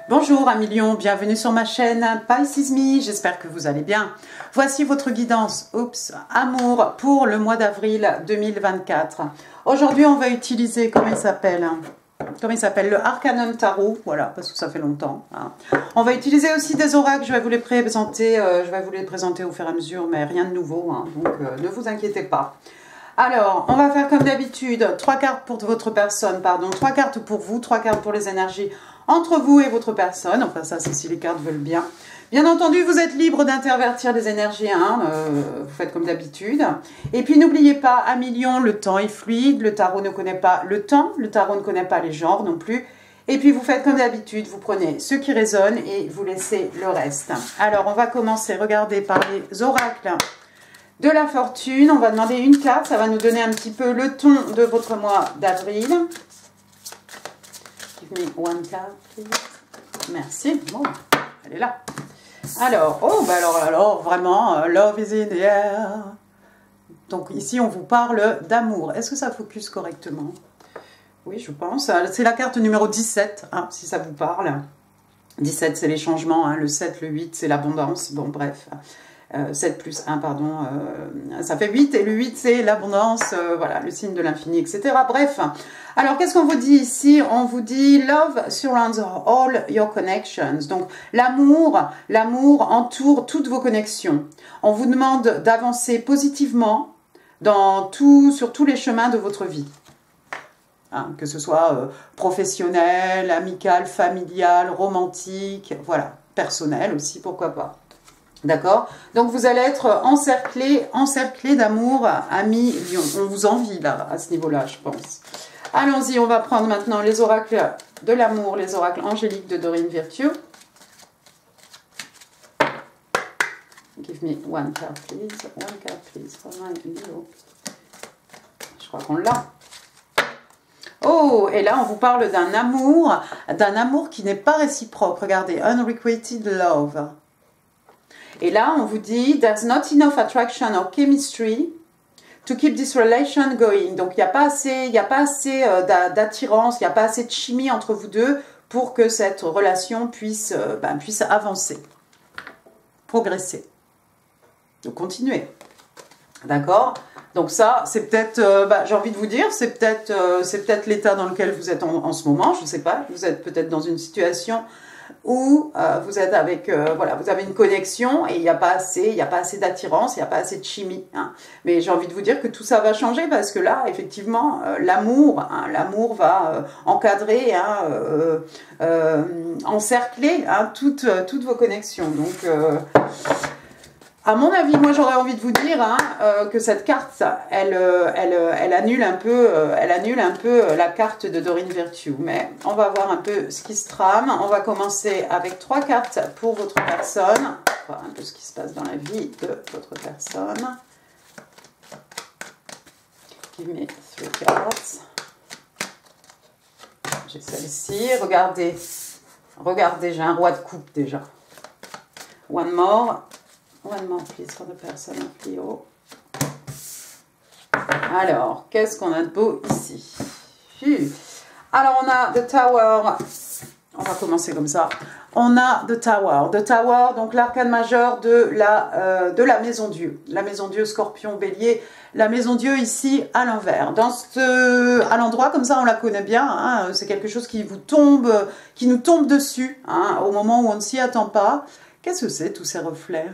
Bonjour un million, bienvenue sur ma chaîne Pisces Me, j'espère que vous allez bien. Voici votre guidance, amour pour le mois d'avril 2024. Aujourd'hui on va utiliser, comment il s'appelle, le Arcanum Tarot, voilà, parce que ça fait longtemps. Hein. On va utiliser aussi des oracles, je vais vous les présenter, au fur et à mesure, mais rien de nouveau, hein, donc ne vous inquiétez pas. Alors, on va faire comme d'habitude, 3 cartes pour votre personne, 3 cartes pour vous, 3 cartes pour les énergies entre vous et votre personne. Enfin, ça, c'est si les cartes veulent bien. Bien entendu, vous êtes libre d'intervertir les énergies, hein, vous faites comme d'habitude. Et puis, n'oubliez pas, à million, le temps est fluide, le tarot ne connaît pas le temps, le tarot ne connaît pas les genres non plus. Et puis, vous faites comme d'habitude, vous prenez ce qui résonne et vous laissez le reste. Alors, on va commencer, regardez, par les oracles de la fortune. On va demander une carte, ça va nous donner un petit peu le ton de votre mois d'avril. Give me one card, please. Merci. Bon, elle est là. Alors, oh, bah alors vraiment, love is in the air. Donc ici, on vous parle d'amour. Est-ce que ça focus correctement? Oui, je pense. C'est la carte numéro 17, hein, si ça vous parle. 17, c'est les changements. Hein. Le 7, le 8, c'est l'abondance. Bon, bref. 7 plus 1, pardon, ça fait 8, et le 8 c'est l'abondance, voilà, le signe de l'infini, etc. Bref, alors qu'est-ce qu'on vous dit ici? On vous dit « Love surrounds all your connections ». Donc l'amour entoure toutes vos connexions. On vous demande d'avancer positivement sur tous les chemins de votre vie. Hein, que ce soit professionnel, amical, familial, romantique, voilà, personnel aussi, pourquoi pas. D'accord? Donc, vous allez être encerclé d'amour à mi-lion. On vous envie, là, à ce niveau-là, je pense. Allons-y, on va prendre maintenant les oracles de l'amour, les oracles angéliques de Doreen Virtue. Give me one card, please. One card, please. For my Leo. Je crois qu'on l'a. Oh, et là, on vous parle d'un amour qui n'est pas réciproque. Regardez, unrequited love. Et là, on vous dit, there's not enough attraction or chemistry to keep this relation going. Donc, il n'y a pas assez d'attirance, il n'y a pas assez de chimie entre vous deux pour que cette relation puisse avancer, progresser, donc continuer. D'accord? Donc ça, c'est peut-être, j'ai envie de vous dire, c'est peut-être l'état dans lequel vous êtes en ce moment, je ne sais pas. Vous êtes peut-être dans une situation où vous êtes avec, voilà, vous avez une connexion et il n'y a pas assez d'attirance, il n'y a pas assez de chimie. Hein. Mais j'ai envie de vous dire que tout ça va changer parce que là, effectivement, l'amour va encadrer, encercler toutes vos connexions. Donc, à mon avis, moi j'aurais envie de vous dire que cette carte, elle annule un peu la carte de Doreen Virtue. Mais on va voir un peu ce qui se trame. On va commencer avec 3 cartes pour votre personne. On va voir un peu ce qui se passe dans la vie de votre personne. Give me 3 cards. J'ai celle-ci. Regardez, j'ai un roi de coupe déjà. One more, please, for the person of Leo. Alors, qu'est-ce qu'on a de beau ici? Alors, on a The Tower. On va commencer comme ça. On a The Tower. The Tower, donc l'arcane majeur de la Maison Dieu. La Maison Dieu, Scorpion, Bélier. La Maison Dieu ici à l'envers. À l'endroit, comme ça, on la connaît bien. Hein, c'est quelque chose qui nous tombe dessus, hein, au moment où on ne s'y attend pas. Qu'est-ce que c'est, tous ces reflets?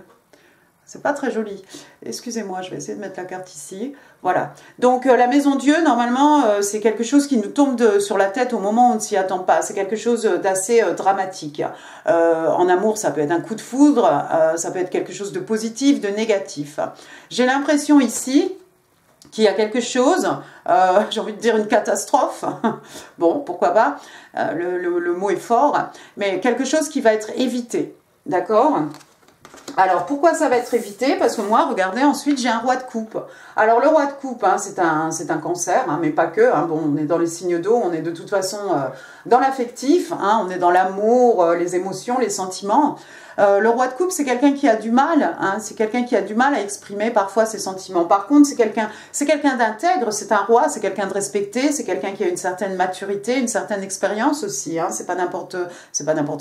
C'est pas très joli. Excusez-moi, je vais essayer de mettre la carte ici. Voilà. Donc, la Maison Dieu, normalement, c'est quelque chose qui nous tombe sur la tête au moment où on ne s'y attend pas. C'est quelque chose d'assez dramatique. En amour, ça peut être un coup de foudre, ça peut être quelque chose de positif, de négatif. J'ai l'impression ici qu'il y a quelque chose, j'ai envie de dire une catastrophe. Bon, pourquoi pas, le mot est fort, mais quelque chose qui va être évité. D'accord ? Alors, pourquoi ça va être évité? Parce que moi, regardez, ensuite, j'ai un roi de coupe. Alors, le roi de coupe, hein, c'est un cancer, hein, mais pas que. Hein. Bon, on est dans les signes d'eau, on est de toute façon dans l'affectif, hein, on est dans l'amour, les émotions, les sentiments. Le roi de coupe, c'est quelqu'un qui a du mal, hein, c'est quelqu'un qui a du mal à exprimer parfois ses sentiments. Par contre, c'est quelqu'un d'intègre, c'est un roi, c'est quelqu'un de respecté, c'est quelqu'un qui a une certaine maturité, une certaine expérience aussi. Hein, c'est pas n'importe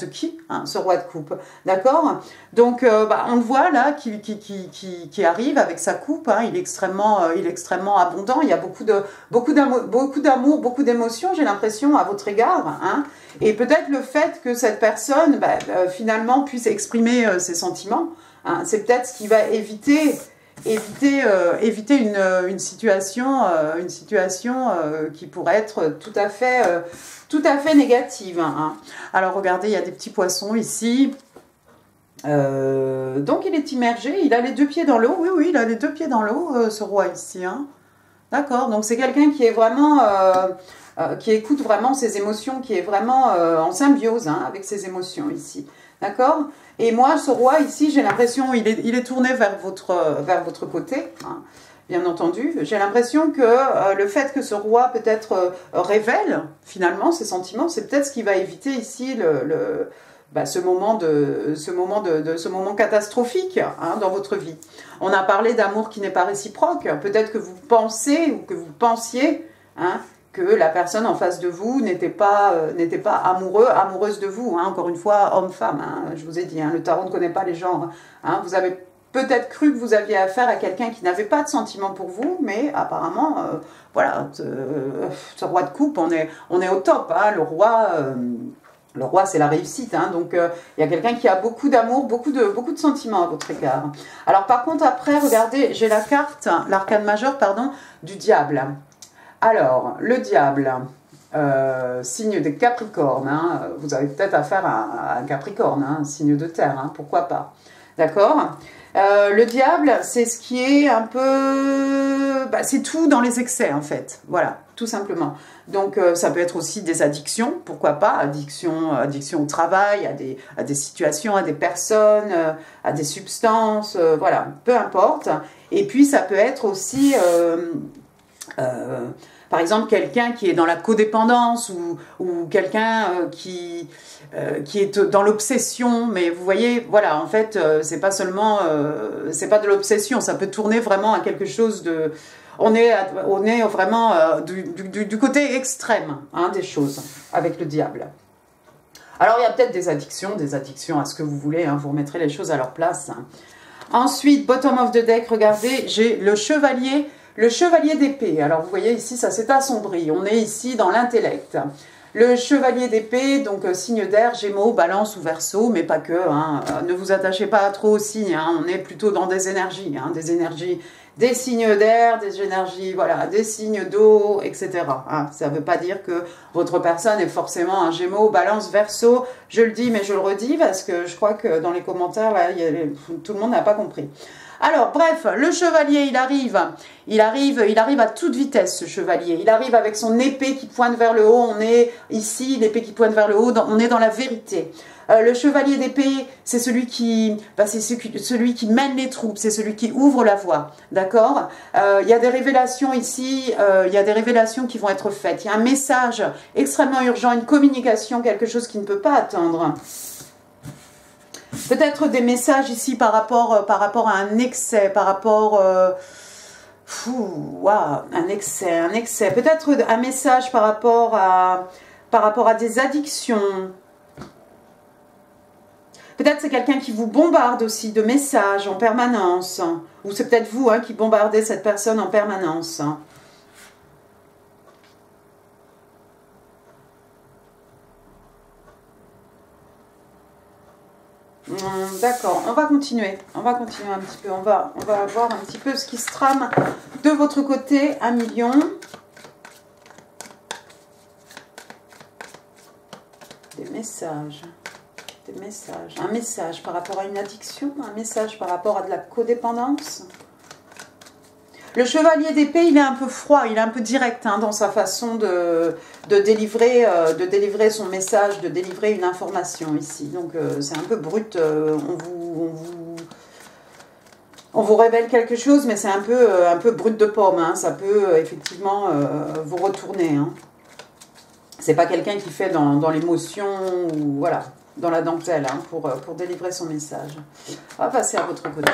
qui, hein, ce roi de coupe, d'accord. Donc, on le voit là, qui arrive avec sa coupe. Hein, il est extrêmement abondant. Il y a beaucoup d'amour, beaucoup d'émotions. J'ai l'impression à votre égard. Hein, et peut-être le fait que cette personne, finalement, puisse exprimer ses sentiments, hein, c'est peut-être ce qui va éviter une situation qui pourrait être tout à fait négative. Hein. Alors, regardez, il y a des petits poissons ici. Donc, il est immergé. Il a les 2 pieds dans l'eau. Oui, il a les 2 pieds dans l'eau, ce roi ici. Hein. D'accord, donc c'est quelqu'un qui est vraiment... qui écoute vraiment ses émotions, qui est vraiment en symbiose hein, avec ses émotions ici. D'accord. Et moi, ce roi ici, j'ai l'impression, il est tourné vers votre côté, hein, bien entendu. J'ai l'impression que le fait que ce roi peut-être révèle finalement ses sentiments, c'est peut-être ce qui va éviter ici ce moment catastrophique hein, dans votre vie. On a parlé d'amour qui n'est pas réciproque. Peut-être que vous pensez ou que vous pensiez hein, que la personne en face de vous n'était pas amoureuse de vous. Hein. Encore une fois, homme-femme, hein, je vous ai dit, hein, le tarot ne connaît pas les genres. Hein. Vous avez peut-être cru que vous aviez affaire à quelqu'un qui n'avait pas de sentiments pour vous, mais apparemment, voilà, ce roi de coupe, on est au top. Hein. Le roi, c'est la réussite. Hein. Donc, il y a quelqu'un qui a beaucoup d'amour, beaucoup de sentiments à votre égard. Alors, par contre, après, regardez, j'ai la carte, l'arcane majeur, pardon, du diable. Alors, le diable, signe des Capricornes, hein, vous avez peut-être affaire à un Capricorne, hein, signe de terre, hein, pourquoi pas. D'accord. Le diable, c'est ce qui est un peu... c'est tout dans les excès, en fait. Voilà, tout simplement. Donc, ça peut être aussi des addictions, pourquoi pas. Addiction au travail, à des situations, à des personnes, à des substances, voilà, peu importe. Et puis, ça peut être aussi... par exemple, quelqu'un qui est dans la codépendance ou quelqu'un qui est dans l'obsession, mais vous voyez, voilà, en fait, c'est pas seulement, c'est pas de l'obsession, ça peut tourner vraiment à quelque chose de... On est vraiment du côté extrême hein, des choses avec le diable. Alors, il y a peut-être des addictions à ce que vous voulez, hein, vous remettrez les choses à leur place. Hein. Ensuite, bottom of the deck, regardez, j'ai le chevalier... Le chevalier d'épée, alors vous voyez ici, ça s'est assombri, on est ici dans l'intellect. Le chevalier d'épée, donc signe d'air, Gémeaux, Balance ou Verseau, mais pas que, hein, ne vous attachez pas trop aux signes, hein, on est plutôt dans des énergies, des signes d'air, des énergies, voilà, des signes d'eau, etc. Hein, ça ne veut pas dire que votre personne est forcément un Gémeaux, Balance, Verseau, je le dis mais je le redis parce que je crois que dans les commentaires, là, tout le monde n'a pas compris. Alors, bref, le chevalier, il arrive à toute vitesse, ce chevalier. Il arrive avec son épée qui pointe vers le haut. On est ici, l'épée qui pointe vers le haut, on est dans la vérité. Le chevalier d'épée, c'est celui qui mène les troupes, c'est celui qui ouvre la voie, d'accord. Il y a des révélations ici, il y a des révélations qui vont être faites. Il y a un message extrêmement urgent, une communication, quelque chose qui ne peut pas attendre. Peut-être des messages ici par rapport à un excès, par rapport... un excès. Peut-être un message par rapport à des addictions. Peut-être c'est quelqu'un qui vous bombarde aussi de messages en permanence. Ou c'est peut-être vous hein, qui bombardez cette personne en permanence. D'accord, on va continuer un petit peu, on va voir un petit peu ce qui se trame de votre côté, 1 million. Des messages, un message par rapport à une addiction, un message par rapport à de la codépendance. Le chevalier d'épée, il est un peu froid, il est un peu direct hein, dans sa façon de délivrer son message, de délivrer une information ici. Donc c'est un peu brut, on vous révèle quelque chose, mais c'est un peu brut de pomme. Hein, ça peut effectivement vous retourner. Hein. C'est pas quelqu'un qui fait dans l'émotion ou voilà, dans la dentelle hein, pour délivrer son message. On va passer à votre côté.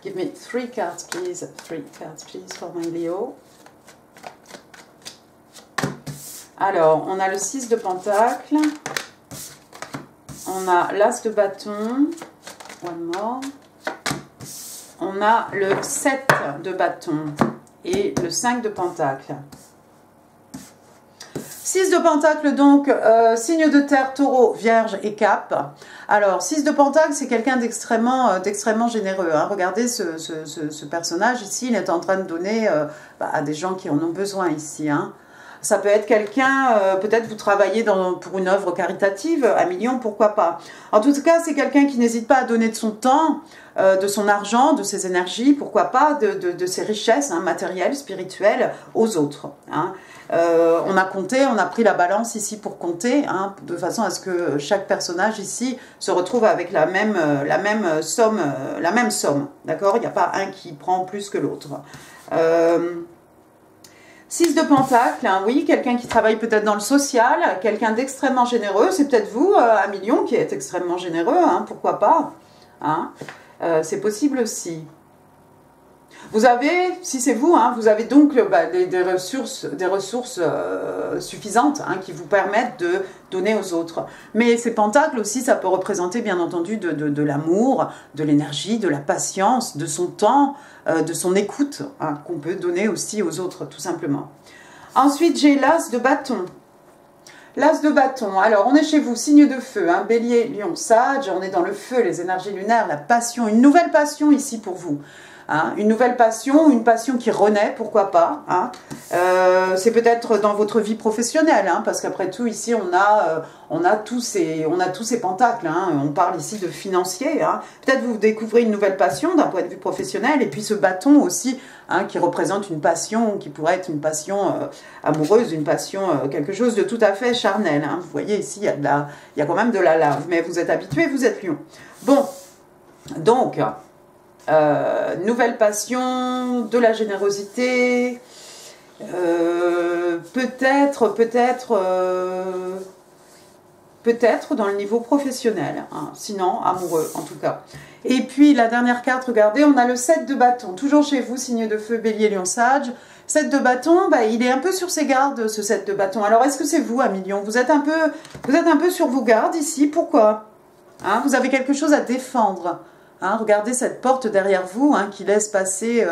Give me 3 cards, please. 3 cards, please, for my Leo. Alors, on a le 6 de Pentacle. On a l'As de Bâton. One more. On a le 7 de Bâton et le 5 de Pentacle. 6 de Pentacle, donc, signe de terre, taureau, vierge et cap. Alors, 6 de Pentacle, c'est quelqu'un d'extrêmement généreux. Hein. Regardez ce personnage ici, il est en train de donner à des gens qui en ont besoin ici. Hein. Ça peut être quelqu'un, peut-être vous travaillez pour une œuvre caritative, à millions, pourquoi pas. En tout cas, c'est quelqu'un qui n'hésite pas à donner de son temps, de son argent, de ses énergies, pourquoi pas, de ses richesses hein, matérielles, spirituelles, aux autres. Hein. On a compté, on a pris la balance ici pour compter, hein, de façon à ce que chaque personnage ici se retrouve avec la même somme, d'accord? Il n'y a pas un qui prend plus que l'autre. 6 de Pentacle, hein, oui, quelqu'un qui travaille peut-être dans le social, quelqu'un d'extrêmement généreux, c'est peut-être vous, à million, qui êtes extrêmement généreux, hein, pourquoi pas, hein, c'est possible aussi. Vous avez, si c'est vous, hein, vous avez donc des ressources suffisantes hein, qui vous permettent de donner aux autres. Mais ces pentacles aussi, ça peut représenter bien entendu de l'amour, de l'énergie, de la patience, de son temps, de son écoute, hein, qu'on peut donner aussi aux autres, tout simplement. Ensuite, j'ai l'As de Bâton. L'As de Bâton, alors on est chez vous, signe de feu, hein, Bélier, Lion, Sage, on est dans le feu, les énergies lunaires, la passion, une nouvelle passion ici pour vous. Hein, une nouvelle passion, une passion qui renaît, pourquoi pas. Hein. C'est peut-être dans votre vie professionnelle, hein, parce qu'après tout, ici, on a tous ces pentacles. Hein, on parle ici de financier. Hein. Peut-être vous découvrez une nouvelle passion d'un point de vue professionnel, et puis ce bâton aussi, hein, qui représente une passion, qui pourrait être une passion amoureuse, une passion, quelque chose de tout à fait charnel. Hein. Vous voyez, ici, il y a quand même de la lave, mais vous êtes habitué, vous êtes lion. Bon, donc... nouvelle passion, de la générosité, peut-être dans le niveau professionnel, hein, sinon amoureux en tout cas. Et puis la dernière carte, regardez, on a le 7 de bâton, toujours chez vous, signe de feu, Bélier, Lion, Sage. 7 de bâton, il est un peu sur ses gardes, ce 7 de bâton. Alors est-ce que c'est vous, à million? Vous êtes un peu sur vos gardes ici, pourquoi hein, vous avez quelque chose à défendre. Hein, regardez cette porte derrière vous hein, qui laisse passer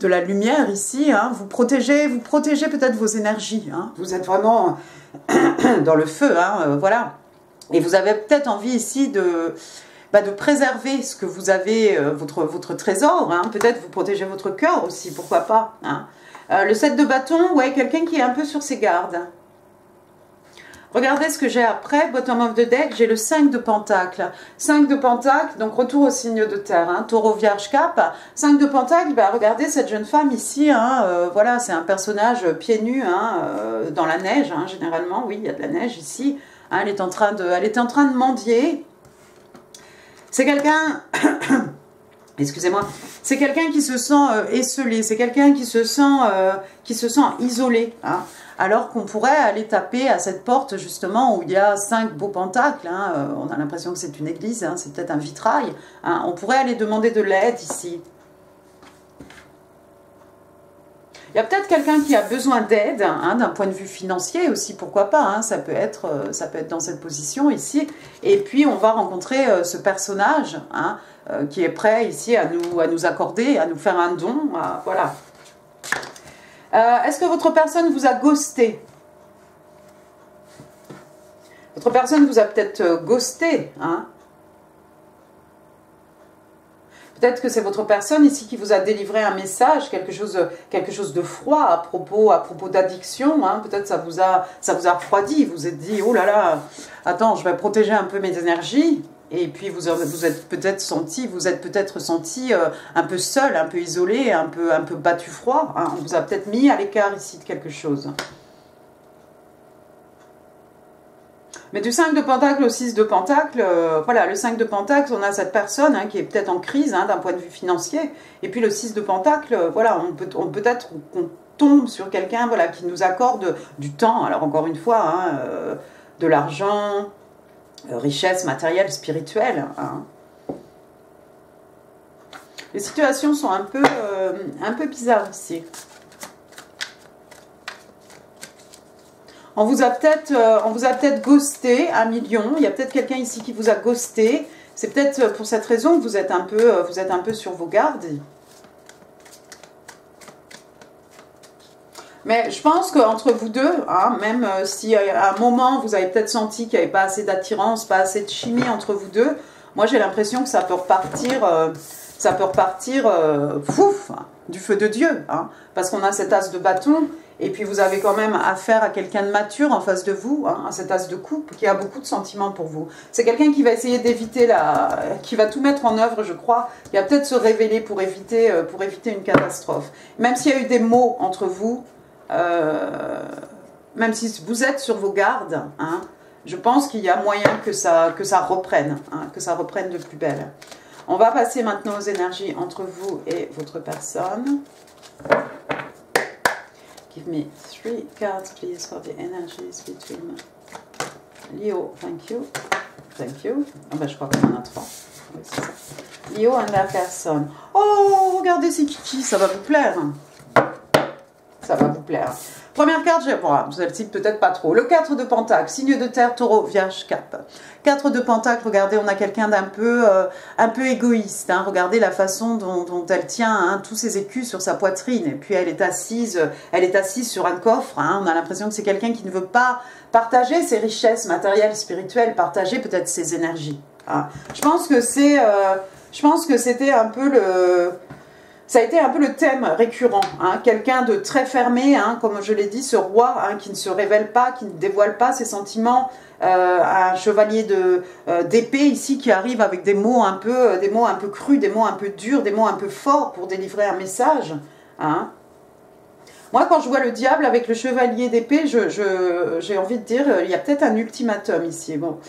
de la lumière ici. Hein, vous protégez peut-être vos énergies. Hein, vous êtes vraiment dans le feu. Hein, voilà. Et vous avez peut-être envie ici de préserver ce que vous avez, votre trésor. Hein, peut-être vous protégez votre cœur aussi, pourquoi pas. Hein. Le 7 de bâton, ouais, quelqu'un qui est un peu sur ses gardes. Regardez ce que j'ai après, bottom of the deck, j'ai le 5 de Pentacle. 5 de Pentacle, donc retour au signe de terre, hein, taureau, vierge, cap. 5 de Pentacle, regardez cette jeune femme ici, hein, voilà, c'est un personnage pieds nus, hein, dans la neige, hein, généralement, oui, il y a de la neige ici. Hein, elle était en train de mendier. C'est quelqu'un... Excusez-moi, c'est quelqu'un qui se sent esselé, c'est quelqu'un qui se sent isolé, hein, alors qu'on pourrait aller taper à cette porte justement où il y a 5 beaux pentacles, hein, on a l'impression que c'est une église, hein, c'est peut-être un vitrail, hein, on pourrait aller demander de l'aide ici. Il y a peut-être quelqu'un qui a besoin d'aide, hein, d'un point de vue financier aussi, pourquoi pas, hein, ça peut être dans cette position ici. Et puis on va rencontrer ce personnage hein, qui est prêt ici à nous accorder, à nous faire un don, voilà. Est-ce que votre personne vous a ghosté? Votre personne vous a peut-être ghosté, hein. Peut-être que c'est votre personne ici qui vous a délivré un message, quelque chose de froid à propos d'addiction. Hein. Peut-être ça vous a refroidi. Vous vous êtes dit, oh là là, attends, je vais protéger un peu mes énergies. Et puis vous êtes peut-être senti un peu seul, un peu isolé, un peu battu froid. Hein. On vous a peut-être mis à l'écart ici de quelque chose. Mais du 5 de Pentacle au 6 de Pentacle, voilà, le 5 de Pentacle, on a cette personne hein, qui est peut-être en crise hein, d'un point de vue financier. Et puis le 6 de Pentacle, voilà, on peut être tombe sur quelqu'un voilà, qui nous accorde du temps. Alors encore une fois, hein, de l'argent, richesse matérielle, spirituelle. Hein. Les situations sont un peu bizarres ici. On vous a peut-être ghosté 1 million. Il y a peut-être quelqu'un ici qui vous a ghosté. C'est peut-être pour cette raison que vous êtes un peu sur vos gardes. Mais je pense qu'entre vous deux, hein, même si à un moment vous avez peut-être senti qu'il n'y avait pas assez d'attirance, pas assez de chimie entre vous deux, moi j'ai l'impression que ça peut repartir pouf, du feu de Dieu, hein, parce qu'on a cet as de bâton, et puis vous avez quand même affaire à quelqu'un de mature en face de vous, hein, à cet as de coupe qui a beaucoup de sentiments pour vous. C'est quelqu'un qui va essayer d'éviter qui va tout mettre en œuvre, je crois, qui va peut-être se révéler pour éviter une catastrophe. Même s'il y a eu des mots entre vous, même si vous êtes sur vos gardes, hein, je pense qu'il y a moyen que ça reprenne, hein, que ça reprenne de plus belle. On va passer maintenant aux énergies entre vous et votre personne. Give me 3 cards, please, for the energies between Leo. Thank you. Thank you. Ah ben, je crois qu'on en a 3. Oui, c'est ça. Leo and their person. Oh, regardez, c'est Kiki, ça va vous plaire. Ça va vous plaire. Première carte, celle-ci peut-être pas trop. Le 4 de Pentacle, signe de terre, taureau, vierge, cap. 4 de Pentacle, regardez, on a quelqu'un d'un peu égoïste. Hein. Regardez la façon dont elle tient hein, tous ses écus sur sa poitrine. Et puis elle est assise sur un coffre. Hein. On a l'impression que c'est quelqu'un qui ne veut pas partager ses richesses matérielles, spirituelles, partager peut-être ses énergies. Hein. Je pense que c'était un peu ça a été un peu le thème récurrent, hein, quelqu'un de très fermé, hein, comme je l'ai dit, ce roi hein, qui ne se révèle pas, qui ne dévoile pas ses sentiments, un chevalier d'épée ici qui arrive avec des mots un peu crus, des mots un peu durs, des mots un peu forts pour délivrer un message. Hein. Moi, quand je vois le diable avec le chevalier d'épée, j'ai envie de dire, il y a peut-être un ultimatum ici. Bon,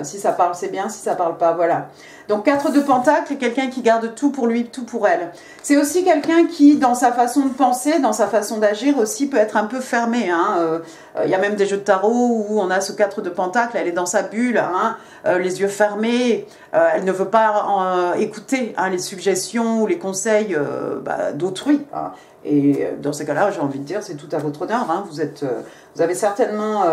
si ça parle, c'est bien, si ça parle pas, voilà. Donc, 4 de Pentacle, quelqu'un qui garde tout pour lui, tout pour elle. C'est aussi quelqu'un qui, dans sa façon de penser, dans sa façon d'agir aussi, peut être un peu fermé. Hein. Il y a même des jeux de tarot où on a ce 4 de Pentacle, elle est dans sa bulle, hein, les yeux fermés, elle ne veut pas écouter hein, les suggestions ou les conseils d'autrui. Hein. Et dans ces cas-là, j'ai envie de dire, c'est tout à votre honneur. Hein. Vous avez certainement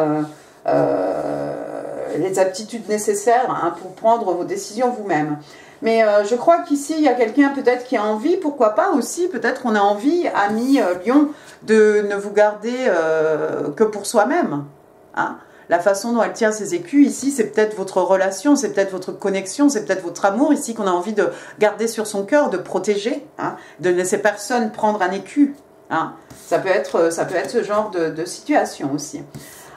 les aptitudes nécessaires hein, pour prendre vos décisions vous-même. Mais je crois qu'ici, il y a quelqu'un peut-être qui a envie, pourquoi pas aussi, peut-être qu'on a envie, ami Lion, de ne vous garder que pour soi-même. Hein. La façon dont elle tient ses écus ici, c'est peut-être votre relation, c'est peut-être votre connexion, c'est peut-être votre amour ici qu'on a envie de garder sur son cœur, de protéger, hein, de ne laisser personne prendre un écu. Hein. Ça peut être ce genre de situation aussi.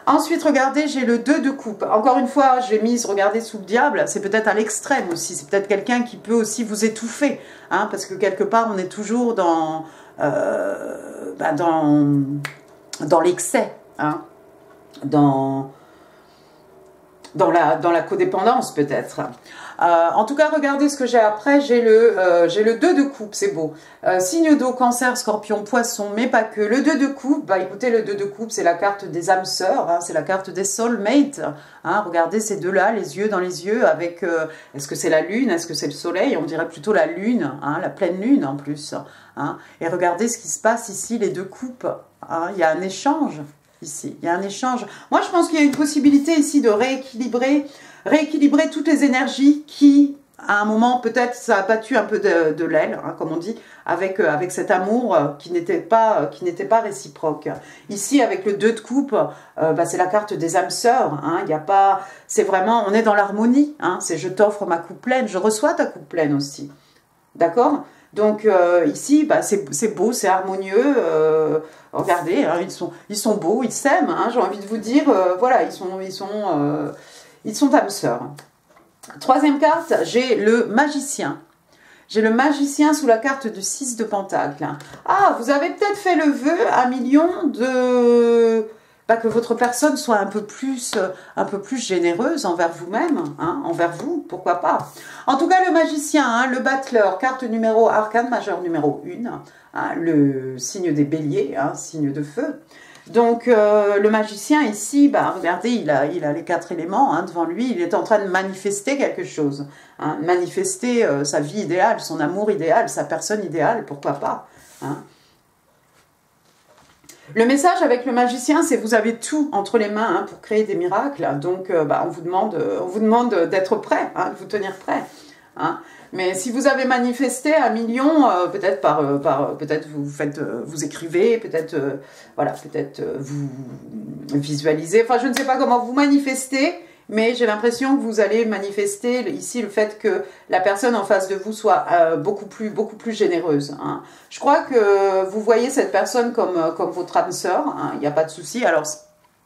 Ensuite, regardez, j'ai le 2 de coupe. Encore une fois, j'ai mis, regardez, sous le diable, c'est peut-être à l'extrême aussi. C'est peut-être quelqu'un qui peut aussi vous étouffer. Hein, parce que quelque part, on est toujours dans l'excès. Hein, dans la codépendance peut-être. En tout cas, regardez ce que j'ai après. J'ai le 2 de coupe, c'est beau. Signe d'eau, cancer, scorpion, poisson, mais pas que. Le 2 de coupe, bah écoutez, le 2 de coupe, c'est la carte des âmes sœurs, hein, c'est la carte des soulmates. Hein, regardez ces deux-là, les yeux dans les yeux, avec, est-ce que c'est la lune, est-ce que c'est le soleil? On dirait plutôt la lune, hein, la pleine lune en plus. Hein. Et regardez ce qui se passe ici, les deux coupes. Hein, il y a un échange. Ici, il y a un échange. Moi, je pense qu'il y a une possibilité ici de rééquilibrer toutes les énergies qui, à un moment, peut-être, ça a battu un peu de l'aile, hein, comme on dit, avec cet amour qui n'était pas réciproque. Ici, avec le 2 de coupe, c'est la carte des âmes sœurs. Hein, il y a pas, c'est vraiment, on est dans l'harmonie. Hein, c'est je t'offre ma coupe pleine, je reçois ta coupe pleine aussi. D'accord ? Donc ici, c'est beau, c'est harmonieux. Regardez, hein, ils sont beaux, ils s'aiment. Hein, j'ai envie de vous dire, voilà, ils sont âmes sœurs. Troisième carte, j'ai le magicien. J'ai le magicien sous la carte du 6 de Pentacle. Ah, vous avez peut-être fait le vœu à million de... que votre personne soit un peu plus généreuse envers vous-même, hein, envers vous, pourquoi pas. En tout cas, le magicien, hein, le battleur, carte numéro, arcane majeur numéro 1, hein, le signe des béliers, hein, signe de feu. Donc, le magicien ici, bah, regardez, il a les 4 éléments hein, devant lui. Il est en train de manifester quelque chose. Hein, manifester sa vie idéale, son amour idéal, sa personne idéale, pourquoi pas. Hein. Le message avec le magicien, c'est vous avez tout entre les mains hein, pour créer des miracles. Donc, bah, on vous demande d'être prêt, hein, de vous tenir prêt. Hein. Mais si vous avez manifesté 1 million, peut-être peut-être vous écrivez, peut-être voilà, peut-être vous visualisez. Enfin, je ne sais pas comment vous manifestez, mais j'ai l'impression que vous allez manifester ici le fait que la personne en face de vous soit beaucoup plus généreuse. Hein. Je crois que vous voyez cette personne comme votre âme sœur. Hein, il n'y a pas de souci. Alors,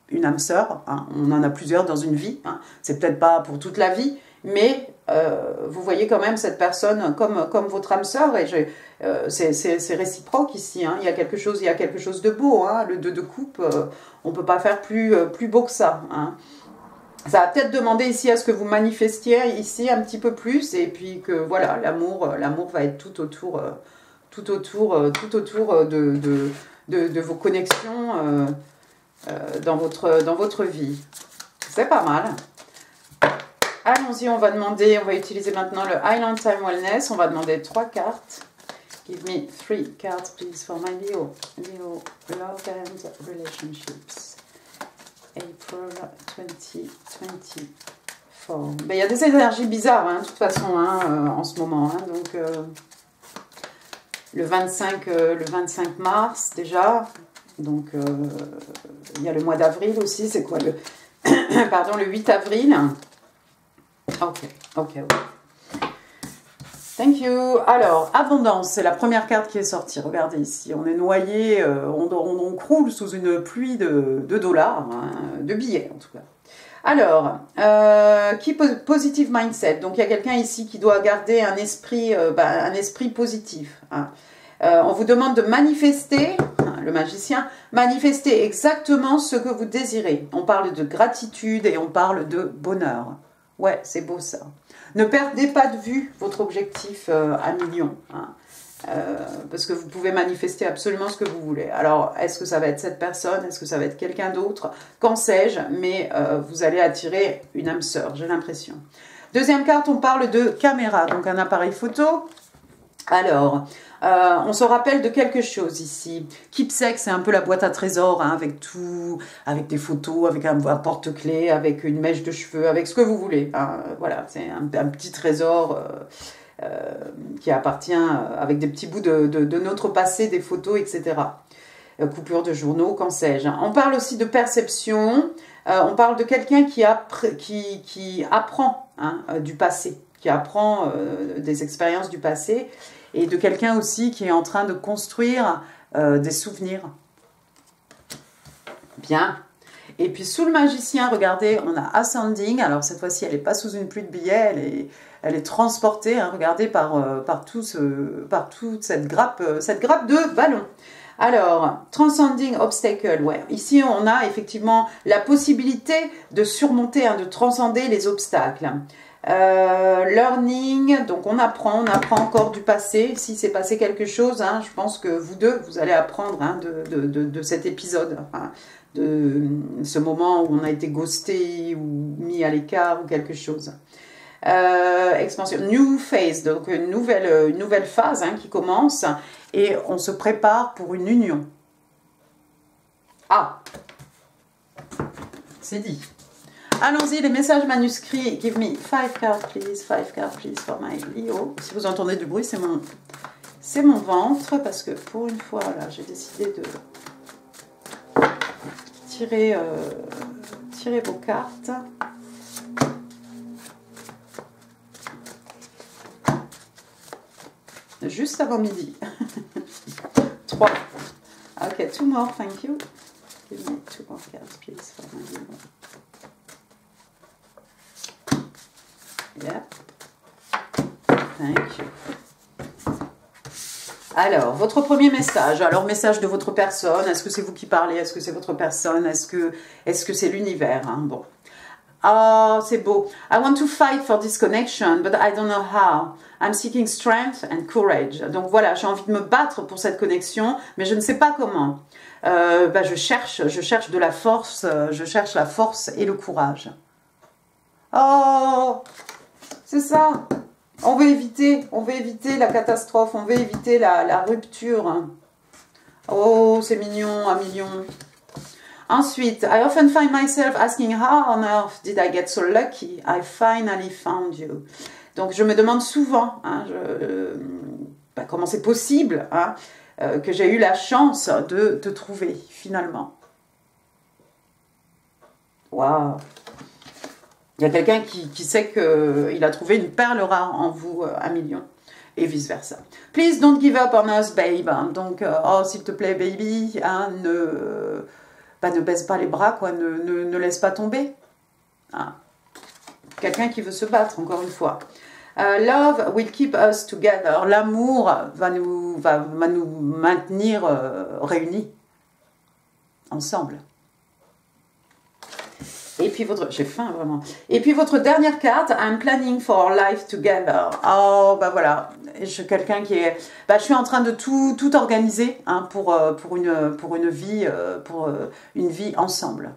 une âme sœur, hein, on en a plusieurs dans une vie. Hein, c'est peut-être pas pour toute la vie, mais vous voyez quand même cette personne comme votre âme sœur et c'est réciproque ici. Hein. Il y a quelque chose de beau. Hein. Le 2 de coupe, on ne peut pas faire plus beau que ça. Hein. Ça va peut-être demander ici à ce que vous manifestiez ici un petit peu plus et puis que voilà, l'amour va être tout autour de vos connexions dans votre vie. C'est pas mal. Allons-y, on va utiliser maintenant le Island Time Wellness. On va demander 3 cartes. Give me 3 cards, please, for my Leo. Leo, love and relationships. April 2024. Ben, il y a des énergies bizarres, hein, de toute façon, hein, en ce moment. Hein, donc, le 25 mars, déjà. Donc, il y a le mois d'avril aussi. C'est quoi le... Pardon, le 8 avril. Ok. Thank you. Alors, abondance, c'est la première carte qui est sortie. Regardez ici, on est noyé, on croule sous une pluie de dollars, hein, de billets en tout cas. Alors, positive mindset. Donc, il y a quelqu'un ici qui doit garder un esprit positif. Hein. On vous demande de manifester, hein, le magicien, manifester exactement ce que vous désirez. On parle de gratitude et on parle de bonheur. Ouais, c'est beau ça. Ne perdez pas de vue votre objectif à million. Hein. Parce que vous pouvez manifester absolument ce que vous voulez. Alors, est-ce que ça va être cette personne? Est-ce que ça va être quelqu'un d'autre? Qu'en sais-je? Mais vous allez attirer une âme sœur, j'ai l'impression. Deuxième carte, on parle de caméra, donc un appareil photo. Alors, on se rappelle de quelque chose ici. Keepsake, c'est un peu la boîte à trésors, hein, avec tout, avec des photos, avec un porte-clés, avec une mèche de cheveux, avec ce que vous voulez. Hein. Voilà, c'est un petit trésor qui appartient avec des petits bouts de notre passé, des photos, etc. Coupures de journaux, qu'en sais-je. On parle aussi de perception. On parle de quelqu'un qui apprend hein, du passé, qui apprend des expériences du passé. Et de quelqu'un aussi qui est en train de construire des souvenirs. Bien. Et puis sous le magicien, regardez, on a Ascending. Alors cette fois-ci, elle n'est pas sous une pluie de billets, elle est transportée, hein, regardez, par toute cette grappe de ballons. Alors, Transcending Obstacle, ouais. Ici, on a effectivement la possibilité de surmonter, hein, de transcender les obstacles. Learning, donc on apprend encore du passé. Si c'est passé quelque chose, hein, je pense que vous deux, vous allez apprendre hein, de cet épisode, hein, de ce moment où on a été ghosté ou mis à l'écart ou quelque chose. Expansion, new phase, donc une nouvelle phase hein, qui commence et on se prépare pour une union. Ah, c'est dit. Allons-y, les messages manuscrits. Give me 5 cards, please. 5 cards, please, for my Leo. Si vous entendez du bruit, c'est mon ventre, parce que pour une fois, là, j'ai décidé de tirer vos cartes. Juste avant midi. 3. Ok, 2 more, thank you. Give me 2 more cards, please, for my Leo. Yep. Thank you. Alors, votre premier message. Alors, message de votre personne. Est-ce que c'est vous qui parlez? Est-ce que c'est votre personne? Est-ce que c'est l'univers hein? Bon. Oh, c'est beau. I want to fight for this connection, but I don't know how. I'm seeking strength and courage. Donc voilà, j'ai envie de me battre pour cette connexion, mais je ne sais pas comment. Je cherche de la force, je cherche la force et le courage. Oh, c'est ça. On veut éviter la catastrophe, on veut éviter la rupture. Oh, c'est mignon, un million. Ensuite, I often find myself asking how on earth did I get so lucky? I finally found you. Donc, je me demande souvent comment c'est possible que j'ai eu la chance de te trouver, finalement. Waouh! Il y a quelqu'un qui sait qu'il a trouvé une perle rare en vous, un million. Et vice-versa. Please don't give up on us, babe. Donc, oh, s'il te plaît, baby, ne baisse pas les bras, quoi, ne laisse pas tomber. Quelqu'un qui veut se battre, encore une fois. Love will keep us together. L'amour va nous maintenir réunis, ensemble. Et puis j'ai faim vraiment. Et puis votre dernière carte, I'm planning for life together. Oh, voilà. Je suis quelqu'un qui est... je suis en train de tout organiser pour une vie ensemble.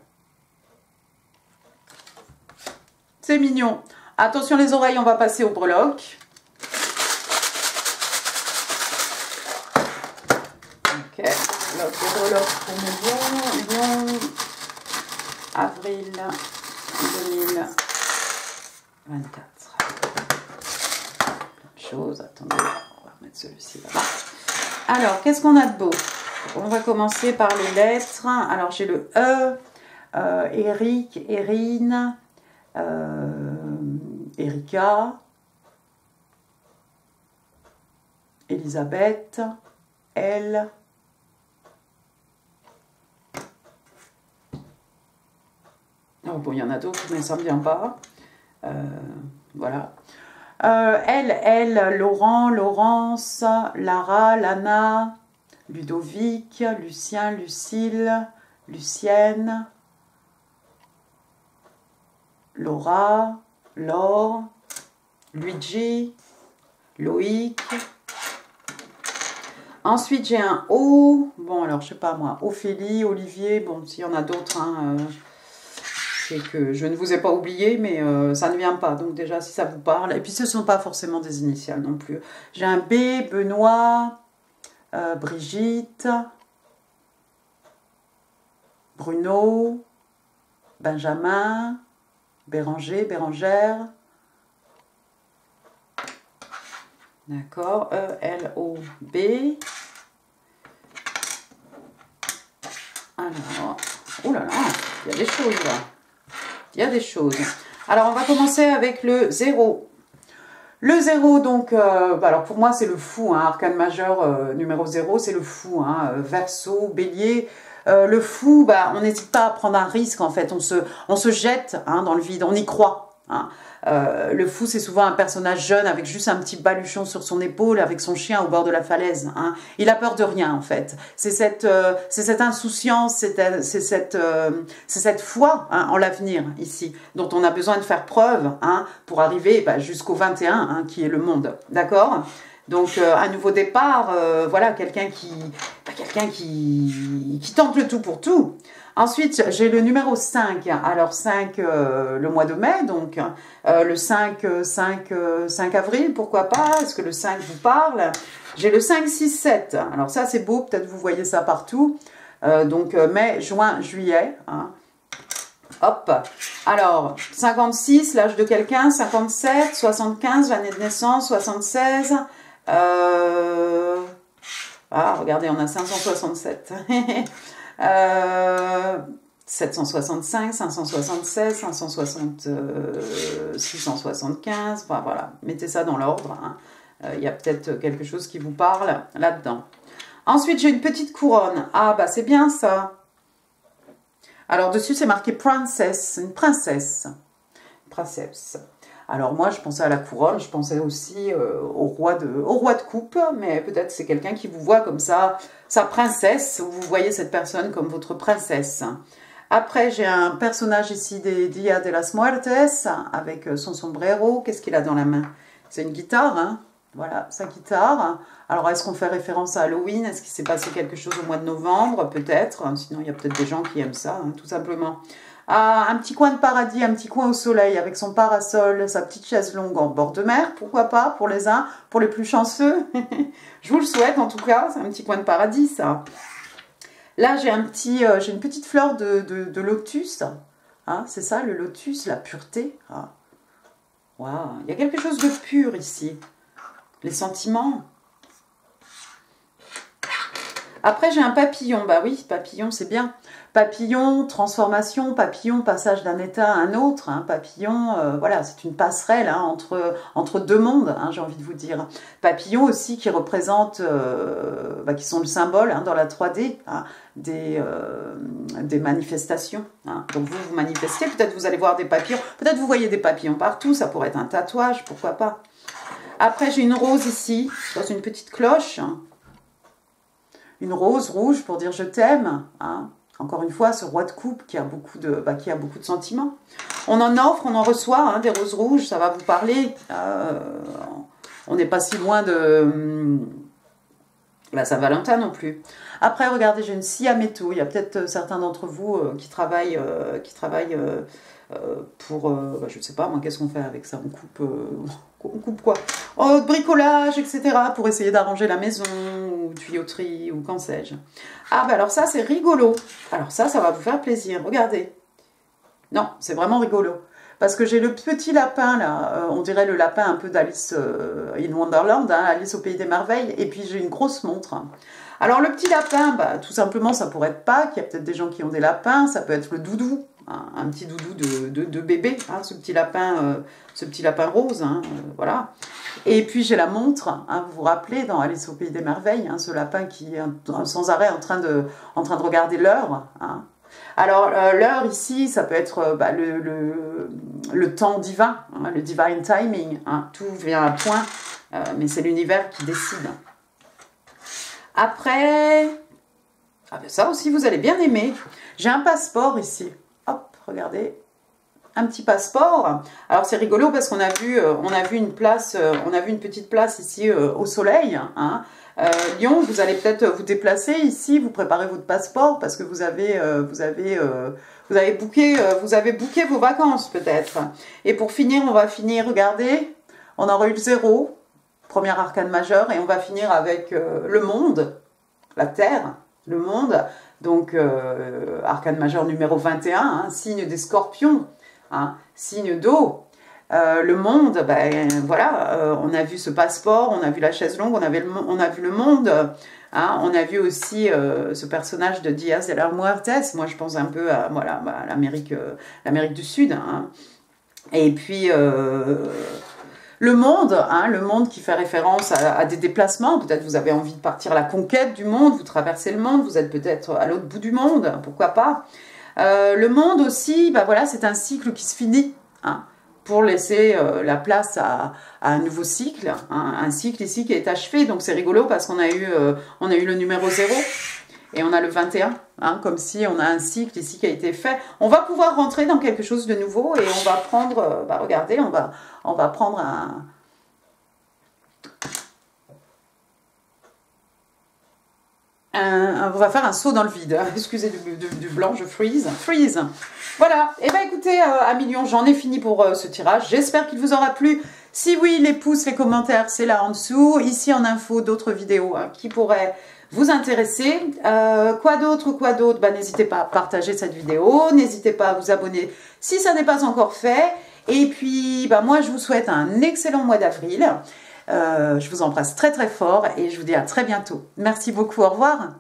C'est mignon. Attention les oreilles, on va passer au breloque. Ok, breloque pour Lyon. Avril 2024. Chose, attendez, on va remettre celui-ci là. Alors, qu'est-ce qu'on a de beau? On va commencer par les lettres. Alors, j'ai le E, Eric, Erin, Erika, Elisabeth, Elle. Oh, bon, il y en a d'autres, mais ça ne me vient pas. Voilà. Elle, Laurent, Laurence, Lara, Lana, Ludovic, Lucien, Lucille, Lucienne, Laura, Laure, Luigi, Loïc. Ensuite, j'ai un O. Bon, alors, je sais pas moi. Ophélie, Olivier. Bon, s'il y en a d'autres, c'est que je ne vous ai pas oublié, mais ça ne vient pas. Donc déjà, si ça vous parle. Et puis, ce ne sont pas forcément des initiales non plus. J'ai un B, Benoît, Brigitte, Bruno, Benjamin, Béranger, Bérangère. D'accord, E-L-O-B. Alors, oh là là, il y a des choses là. Il y a des choses. Alors, on va commencer avec le 0. Le 0, donc, alors pour moi, c'est le fou, arcane majeur numéro 0, c'est le fou, Verseau, Bélier. Le fou, on n'hésite pas à prendre un risque, en fait. On se jette dans le vide, on y croit. Le fou, c'est souvent un personnage jeune avec juste un petit baluchon sur son épaule, avec son chien au bord de la falaise. Il a peur de rien, en fait. C'est cette insouciance, c'est cette foi en l'avenir, ici, dont on a besoin de faire preuve pour arriver jusqu'au 21, qui est le monde. D'accord ? Donc, un nouveau départ, voilà, quelqu'un qui tente le tout pour tout. Ensuite, j'ai le numéro 5. Alors, 5, le mois de mai, donc le 5 avril, pourquoi pas? Est-ce que le 5 vous parle? J'ai le 5, 6, 7. Alors, ça, c'est beau, peut-être vous voyez ça partout. Donc, mai, juin, juillet. Hop. Alors, 56, l'âge de quelqu'un, 57, 75, l'année de naissance, 76. Regardez, on a 567. 765, 576, 560, 675, voilà, mettez ça dans l'ordre, il y a peut-être quelque chose qui vous parle là-dedans. Ensuite, j'ai une petite couronne, c'est bien ça. Alors, dessus, c'est marqué princess, une princesse. Alors moi, je pensais à la couronne, je pensais aussi au roi de coupe, mais peut-être c'est quelqu'un qui vous voit comme ça, sa princesse, vous voyez cette personne comme votre princesse. Après, j'ai un personnage ici des Dia de las Muertes avec son sombrero. Qu'est-ce qu'il a dans la main? C'est une guitare, hein? Voilà, sa guitare. Alors, est-ce qu'on fait référence à Halloween? Est-ce qu'il s'est passé quelque chose au mois de novembre? Peut-être. Sinon, il y a peut-être des gens qui aiment ça, hein, tout simplement. Ah, un petit coin de paradis, un petit coin au soleil avec son parasol, sa petite chaise longue en bord de mer. Pourquoi pas pour les uns, pour les plus chanceux. Je vous le souhaite, en tout cas. C'est un petit coin de paradis, ça. Là, j'ai une petite fleur de lotus. Hein, c'est ça, le lotus, la pureté. Ah. Wow. Il y a quelque chose de pur ici. Les sentiments. Après, j'ai un papillon. Bah oui, papillon, c'est bien. Papillon, transformation, papillon, passage d'un état à un autre. Hein. Papillon, voilà, c'est une passerelle hein, entre deux mondes, hein, j'ai envie de vous dire. Papillon aussi qui représente, qui sont le symbole hein, dans la 3D hein, des manifestations. Hein. Donc vous manifestez, peut-être vous allez voir des papillons, peut-être vous voyez des papillons partout, ça pourrait être un tatouage, pourquoi pas. Après, j'ai une rose ici, dans une petite cloche. Une rose rouge pour dire je t'aime. Hein. Encore une fois, ce roi de coupe qui a beaucoup de sentiments. On en offre, on en reçoit hein, des roses rouges, ça va vous parler. On n'est pas si loin de la Saint-Valentin non plus. Après, regardez, j'ai une scie à métaux. Il y a peut-être certains d'entre vous qui travaillent pour, je ne sais pas, moi, qu'est-ce qu'on fait avec ça? On coupe quoi? Oh, bricolage, etc. pour essayer d'arranger la maison, ou tuyauterie, ou qu'en sais-je. Ah, bah alors ça, c'est rigolo. Alors ça va vous faire plaisir. Regardez. Non, c'est vraiment rigolo. Parce que j'ai le petit lapin, là. On dirait le lapin un peu d'Alice in Wonderland, hein, Alice au Pays des Merveilles. Et puis, j'ai une grosse montre. Alors, le petit lapin, bah, tout simplement, ça pourrait être Pâques. Il y a peut-être des gens qui ont des lapins. Ça peut être le doudou. Un petit doudou de bébé, hein, ce petit lapin rose, hein, voilà. Et puis j'ai la montre, hein, vous vous rappelez dans Alice au Pays des Merveilles, hein, ce lapin qui est sans arrêt en train de regarder l'heure. Hein. Alors l'heure ici, ça peut être le temps divin, hein, le divine timing, hein, tout vient à point, mais c'est l'univers qui décide. Après, ça aussi vous allez bien aimer, j'ai un passeport ici. Hop, regardez, un petit passeport. Alors c'est rigolo parce qu'on a vu une petite place ici au soleil. Hein. Lyon, vous allez peut-être vous déplacer ici, vous préparez votre passeport parce que vous avez booké vos vacances peut-être. Et pour finir, on va finir, regardez, on aura eu le 0, premier arcane majeur, et on va finir avec le monde, la Terre, le monde. Donc, arcane majeur numéro 21, hein, signe des scorpions, hein, signe d'eau. Le monde, ben voilà, on a vu ce passeport, on a vu la chaise longue, on a vu le monde, hein, on a vu aussi ce personnage de Diaz de las Muertes. Moi, je pense un peu à voilà, l'Amérique du Sud. Hein. Et puis... le monde, hein, le monde qui fait référence à des déplacements. Peut-être vous avez envie de partir à la conquête du monde, vous traversez le monde, vous êtes peut-être à l'autre bout du monde, pourquoi pas. Le monde aussi, bah voilà, c'est un cycle qui se finit, hein, pour laisser la place à un nouveau cycle, hein, un cycle ici qui est achevé. Donc c'est rigolo parce qu'on a eu le numéro 0. Et on a le 21, hein, comme si on a un cycle ici qui a été fait. On va pouvoir rentrer dans quelque chose de nouveau et on va prendre, regardez, on va prendre on va faire un saut dans le vide. Excusez du blanc, je freeze. Voilà, et bien écoutez, à million, j'en ai fini pour ce tirage. J'espère qu'il vous aura plu. Si oui, les pouces, les commentaires, c'est là en dessous. Ici en info, d'autres vidéos hein, qui pourraient vous intéresser. Quoi d'autre bah, n'hésitez pas à partager cette vidéo. N'hésitez pas à vous abonner si ça n'est pas encore fait. Et puis, bah, moi, je vous souhaite un excellent mois d'avril. Je vous embrasse très très fort et je vous dis à très bientôt. Merci beaucoup, au revoir.